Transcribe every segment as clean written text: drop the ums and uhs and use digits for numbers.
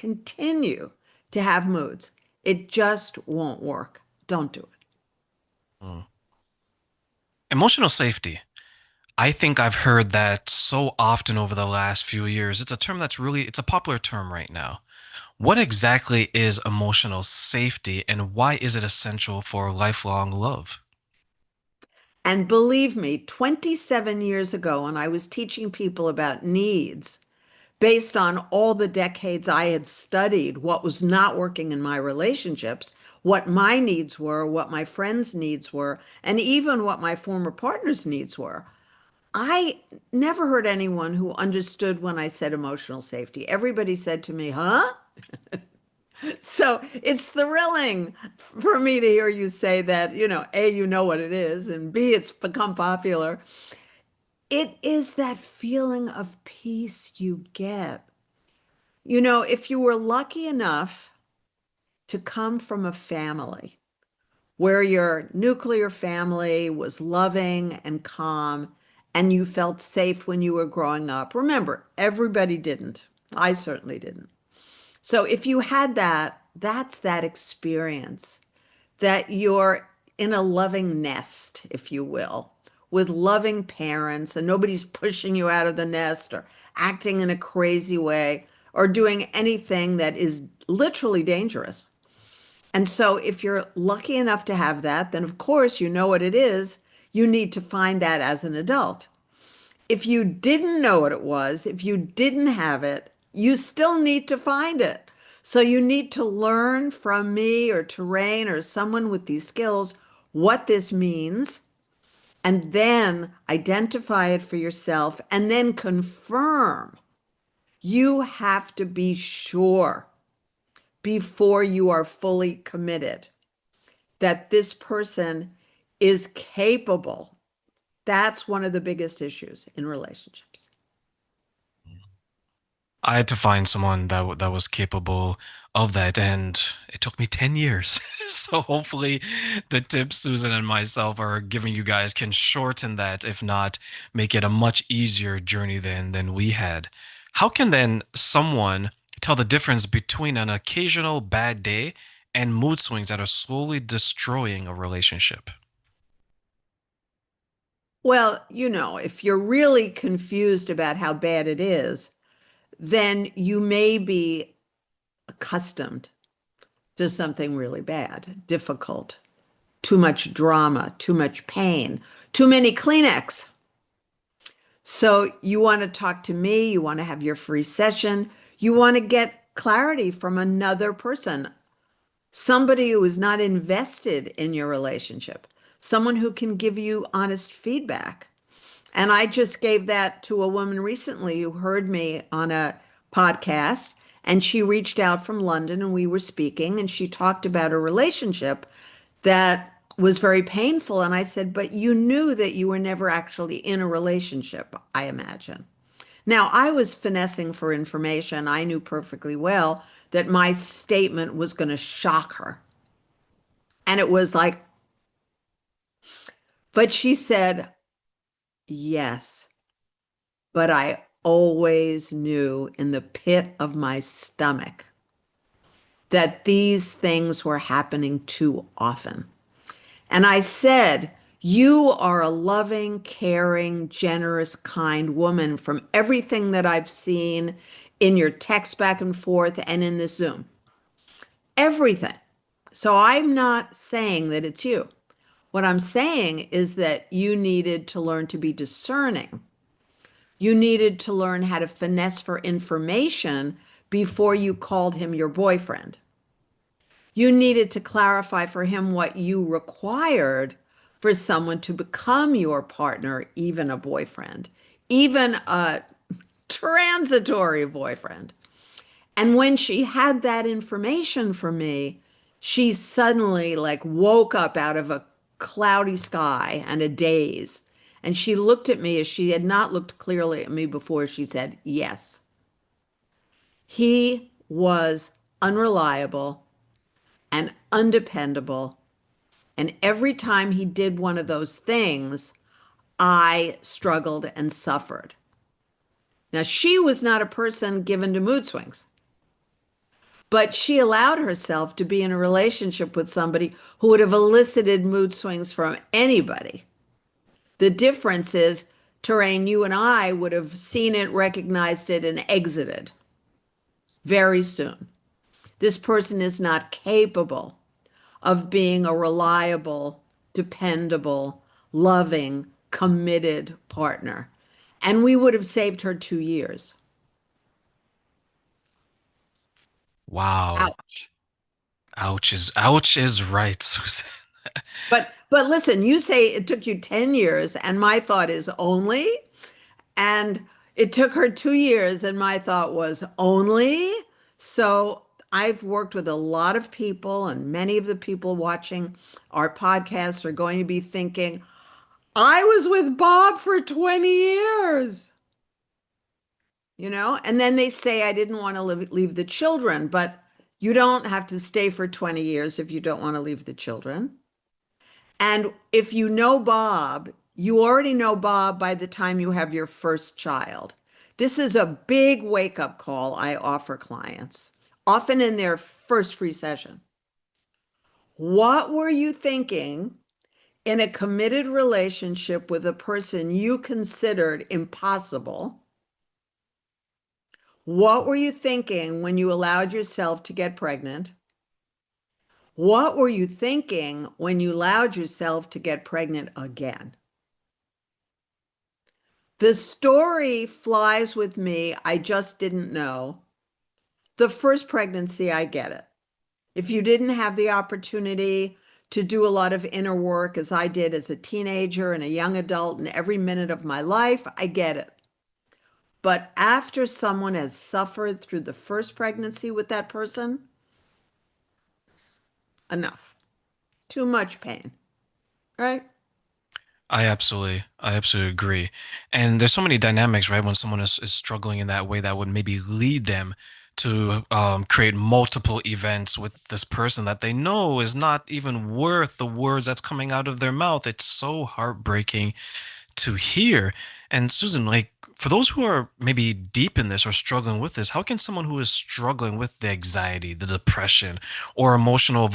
continue to have moods. It just won't work. Don't do it. Mm. Emotional safety. I think I've heard that so often over the last few years. It's a term that's really, it's a popular term right now. What exactly is emotional safety and why is it essential for lifelong love? And believe me, 27 years ago, when I was teaching people about needs, based on all the decades I had studied what was not working in my relationships, what my needs were, what my friends' needs were, and even what my former partner's needs were. I never heard anyone who understood when I said emotional safety. Everybody said to me, huh? So it's thrilling for me to hear you say that, A, you know what it is, and B, it's become popular. It is that feeling of peace you get. If you were lucky enough to come from a family where your nuclear family was loving and calm and you felt safe when you were growing up, remember, everybody didn't. I certainly didn't. So if you had that, that's that experience that you're in a loving nest, if you will, with loving parents, and nobody's pushing you out of the nest or acting in a crazy way or doing anything that is literally dangerous. And so, if you're lucky enough to have that, then of course you know what it is. You need to find that as an adult. If you didn't know what it was, if you didn't have it, you still need to find it. So you need to learn from me or Terrain or someone with these skills what this means, and then identify it for yourself, and then confirm. You have to be sure before you are fully committed that this person is capable. That's one of the biggest issues in relationships. I had to find someone that was capable of that, and it took me 10 years. So hopefully the tips Susan and myself are giving you guys can shorten that, if not make it a much easier journey than we had. How can then someone tell the difference between an occasional bad day and mood swings that are slowly destroying a relationship? Well, if you're really confused about how bad it is, then you may be accustomed to something really bad, difficult, too much drama, too much pain, too many Kleenex. So you want to talk to me, you want to have your free session, you want to get clarity from another person, somebody who is not invested in your relationship, someone who can give you honest feedback. And I just gave that to a woman recently who heard me on a podcast, and she reached out from London and we were speaking, and she talked about a relationship that was very painful. And I said, but you knew that you were never actually in a relationship, I imagine. Now, I was finessing for information. I knew perfectly well that my statement was going to shock her. And it was like, but she said, yes, but I always knew in the pit of my stomach that these things were happening too often. And I said, you are a loving, caring, generous, kind woman from everything that I've seen in your text back and forth and in this Zoom. Everything. So I'm not saying that it's you. What I'm saying is that you needed to learn to be discerning. You needed to learn how to finesse for information before you called him your boyfriend. You needed to clarify for him what you required for someone to become your partner, even a boyfriend, even a transitory boyfriend. And when she had that information from me, she suddenly like woke up out of a cloudy sky and a daze. And she looked at me as she had not looked clearly at me before. She said, yes, he was unreliable and undependable. And every time he did one of those things, I struggled and suffered. Now, she was not a person given to mood swings. But she allowed herself to be in a relationship with somebody who would have elicited mood swings from anybody. The difference is, Terrain, you and I would have seen it, recognized it, and exited very soon. This person is not capable of being a reliable, dependable, loving, committed partner. And we would have saved her 2 years. Wow. Ouch. Ouch is right, Susan. But listen, you say it took you 10 years, and my thought is only, and it took her 2 years, and my thought was only. So I've worked with a lot of people, and many of the people watching our podcast are going to be thinking, I was with Bob for 20 years, and then they say, I didn't want to leave the children, but you don't have to stay for 20 years if you don't want to leave the children. And if you know Bob, you already know Bob by the time you have your first child. This is a big wake-up call I offer clients, often in their first free session. What were you thinking in a committed relationship with a person you considered impossible? What were you thinking when you allowed yourself to get pregnant? What were you thinking when you allowed yourself to get pregnant again? The story flies with me. I just didn't know. The first pregnancy, I get it. If you didn't have the opportunity to do a lot of inner work as I did as a teenager and a young adult in every minute of my life, I get it. But after someone has suffered through the first pregnancy with that person, enough. Too much pain, right? I absolutely agree. And there's so many dynamics, right? When someone is struggling in that way, that would maybe lead them to create multiple events with this person that they know is not even worth the words that's coming out of their mouth. It's so heartbreaking to hear. And Susan, like for those who are maybe deep in this or struggling with this, how can someone who is struggling with the anxiety, the depression, or emotional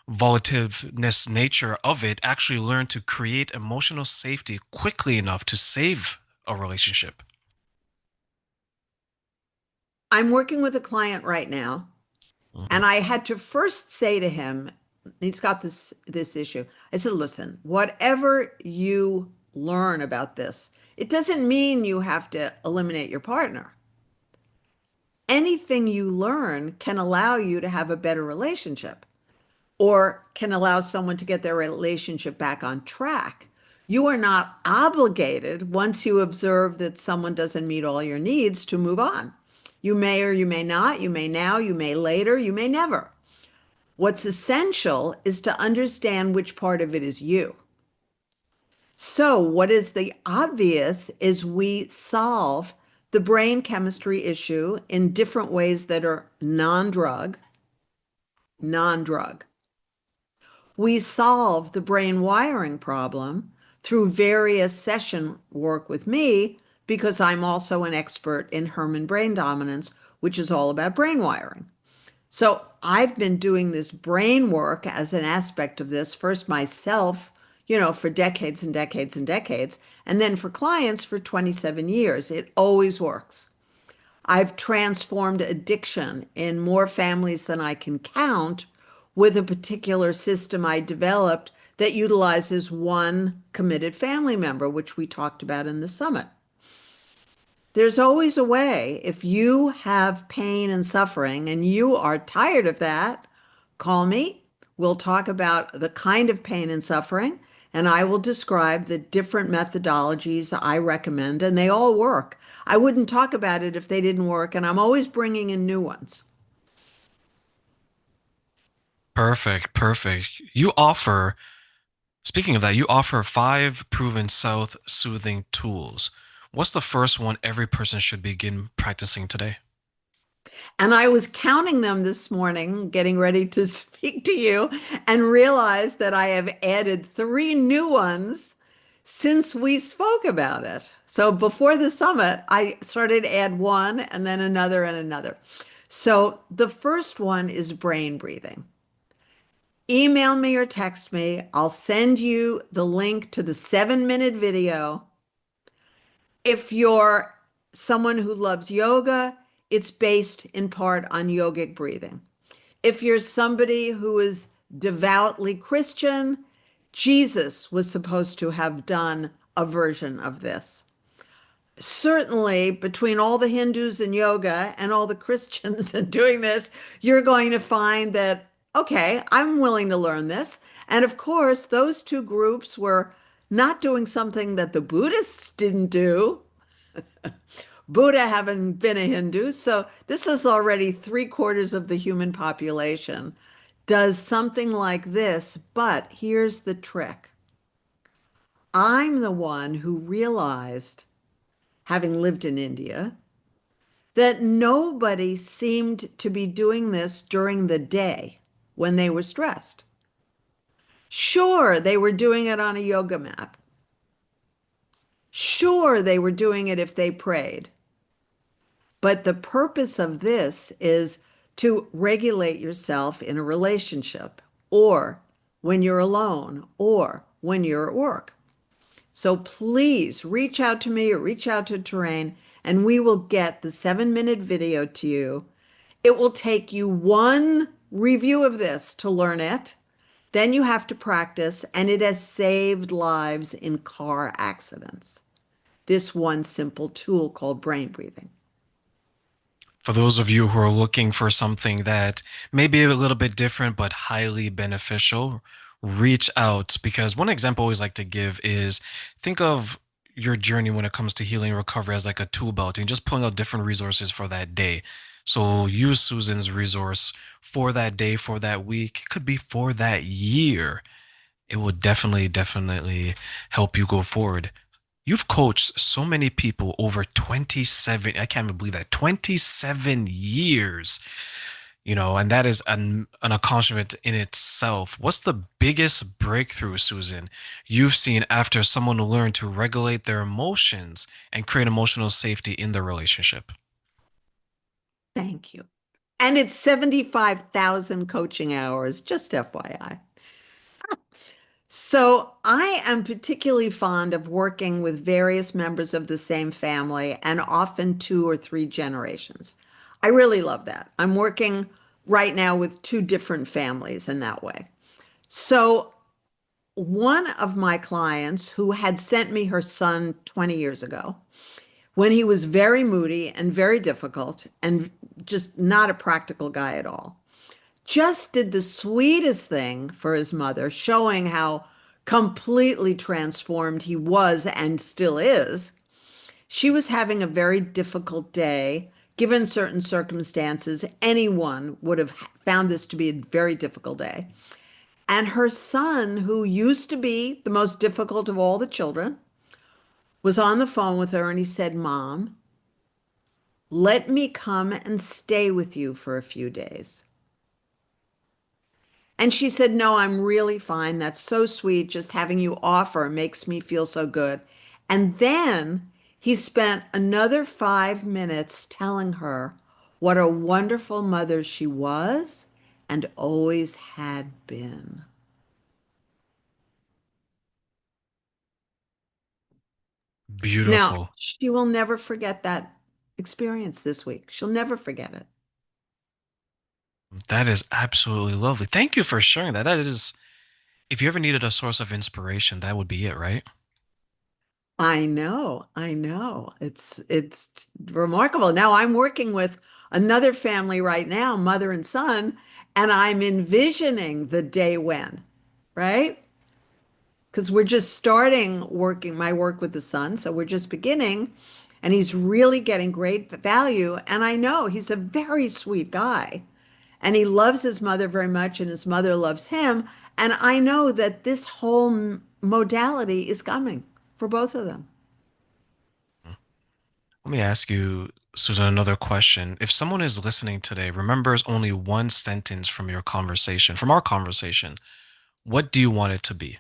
volativeness nature of it actually learn to create emotional safety quickly enough to save a relationship? I'm working with a client right now, Mhm. and I had to first say to him, he's got this issue. I said, listen, whatever you learn about this, it doesn't mean you have to eliminate your partner. Anything you learn can allow you to have a better relationship or can allow someone to get their relationship back on track. You are not obligated, once you observe that someone doesn't meet all your needs, to move on. You may or you may not. You may now, you may later, you may never. What's essential is to understand which part of it is you. So, what is the obvious is we solve the brain chemistry issue in different ways that are non-drug, non-drug. We solve the brain wiring problem through various session work with me because I'm also an expert in Herman brain dominance, which is all about brain wiring. So I've been doing this brain work as an aspect of this, first myself, for decades and decades and decades, and then for clients for 27 years. It always works. I've transformed addiction in more families than I can count with a particular system I developed that utilizes one committed family member, which we talked about in the summit. There's always a way. If you have pain and suffering and you are tired of that, call me. We'll talk about the kind of pain and suffering, and I will describe the different methodologies I recommend, and they all work. I wouldn't talk about it if they didn't work, and I'm always bringing in new ones. Perfect, perfect. Speaking of that, you offer 5 proven self-soothing tools. What's the first one every person should begin practicing today? And I was counting them this morning, getting ready to speak to you, and realized that I have added 3 new ones since we spoke about it. So before the summit, I started to add one and then another and another. So the first one is brain breathing. Email me or text me. I'll send you the link to the 7-minute video. If you're someone who loves yoga, it's based in part on yogic breathing. If you're somebody who is devoutly Christian, Jesus was supposed to have done a version of this. Certainly, between all the Hindus and yoga and all the Christians and doing this, you're going to find that, okay, I'm willing to learn this. And of course, those two groups were not doing something that the Buddhists didn't do. Buddha having been a Hindu, so this is already 3/4 of the human population does something like this. But here's the trick. I'm the one who realized, having lived in India, that nobody seemed to be doing this during the day when they were stressed. Sure, they were doing it on a yoga mat. Sure, they were doing it if they prayed. But the purpose of this is to regulate yourself in a relationship or when you're alone or when you're at work. So please reach out to me or reach out to Terrain and we will get the 7-minute video to you. It will take you one review of this to learn it. Then you have to practice, and it has saved lives in car accidents. This one simple tool called brain breathing. For those of you who are looking for something that may be a little bit different but highly beneficial, reach out because one example I always like to give is think of your journey when it comes to healing and recovery as like a tool belt and just pulling out different resources for that day. So use Susan's resource for that day, for that week, it could be for that year. It will definitely help you go forward. You've coached so many people over 27, I can't even believe that, 27 years, and that is an accomplishment in itself. What's the biggest breakthrough, Susan, you've seen after someone learned to regulate their emotions and create emotional safety in their relationship? Thank you. And it's 75,000 coaching hours, just FYI. So I am particularly fond of working with various members of the same family and often 2 or 3 generations. I really love that. I'm working right now with 2 different families in that way. So one of my clients who had sent me her son 20 years ago, when he was very moody and very difficult and just not a practical guy at all, just did the sweetest thing for his mother, showing how completely transformed he was and still is. She was having a very difficult day. Given certain circumstances, anyone would have found this to be a very difficult day. And her son, who used to be the most difficult of all the children, was on the phone with her and he said, Mom, let me come and stay with you for a few days. And she said, No, I'm really fine. That's so sweet. Just having you offer makes me feel so good. And then he spent another 5 minutes telling her what a wonderful mother she was and always had been. Now, Beautiful. she will never forget that experience this week. She'll never forget it. That is absolutely lovely. Thank you for sharing that. That is, if you ever needed a source of inspiration, that would be it, right? I know, I know. It's remarkable. Now I'm working with another family right now, mother and son, and I'm envisioning the day when, right? Because we're just starting working my work with the son, so we're just beginning, and he's really getting great value. And I know he's a very sweet guy, and he loves his mother very much, and his mother loves him. And I know that this whole modality is coming for both of them. Let me ask you, Susan, another question. If someone is listening today, remembers only one sentence from your conversation, from our conversation, what do you want it to be?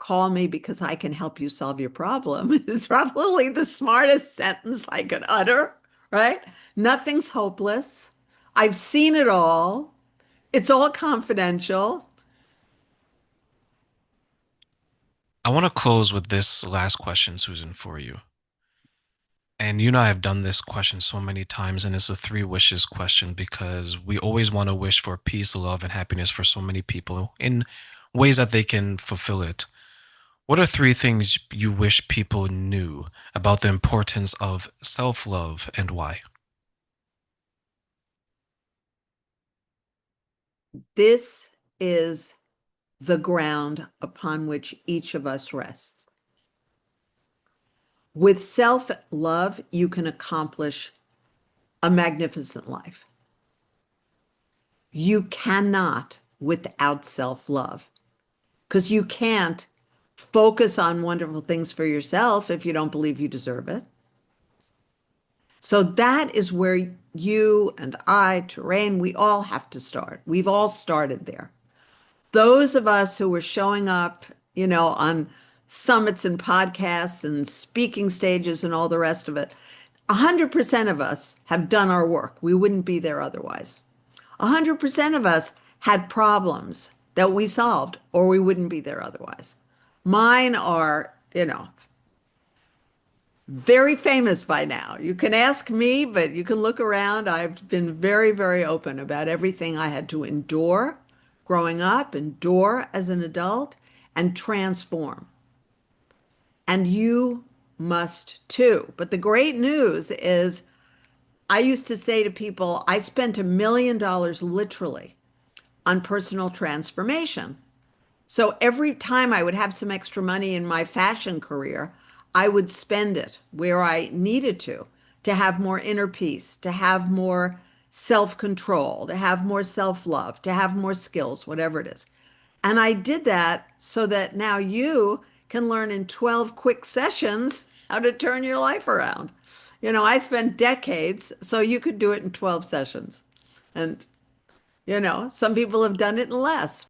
call me because I can help you solve your problem is probably the smartest sentence I could utter, right? Nothing's hopeless. I've seen it all. It's all confidential. I want to close with this last question, Susan, for you. And you and I have done this question so many times, and it's a three wishes question because we always want to wish for peace, love, and happiness for so many people in ways that they can fulfill it. What are three things you wish people knew about the importance of self love and why? This is the ground upon which each of us rests. With self love, you can accomplish a magnificent life. You cannot without self love because you can't focus on wonderful things for yourself if you don't believe you deserve it. So that is where you and I, Terrain, we all have to start. We've all started there. Those of us who were showing up, on summits and podcasts and speaking stages and all the rest of it, 100% of us have done our work. We wouldn't be there otherwise. 100% of us had problems that we solved, or we wouldn't be there otherwise. Mine are, very famous by now. You can ask me, but you can look around. I've been very, very open about everything I had to endure growing up, endure as an adult, and transform. And you must too. But the great news is, I used to say to people, I spent $1 million literally on personal transformation. So every time I would have some extra money in my fashion career, I would spend it where I needed to have more inner peace, to have more self-control, to have more self-love, to have more skills, whatever it is. And I did that so that now you can learn in 12 quick sessions how to turn your life around. I spent decades, so you could do it in 12 sessions. And, some people have done it in less.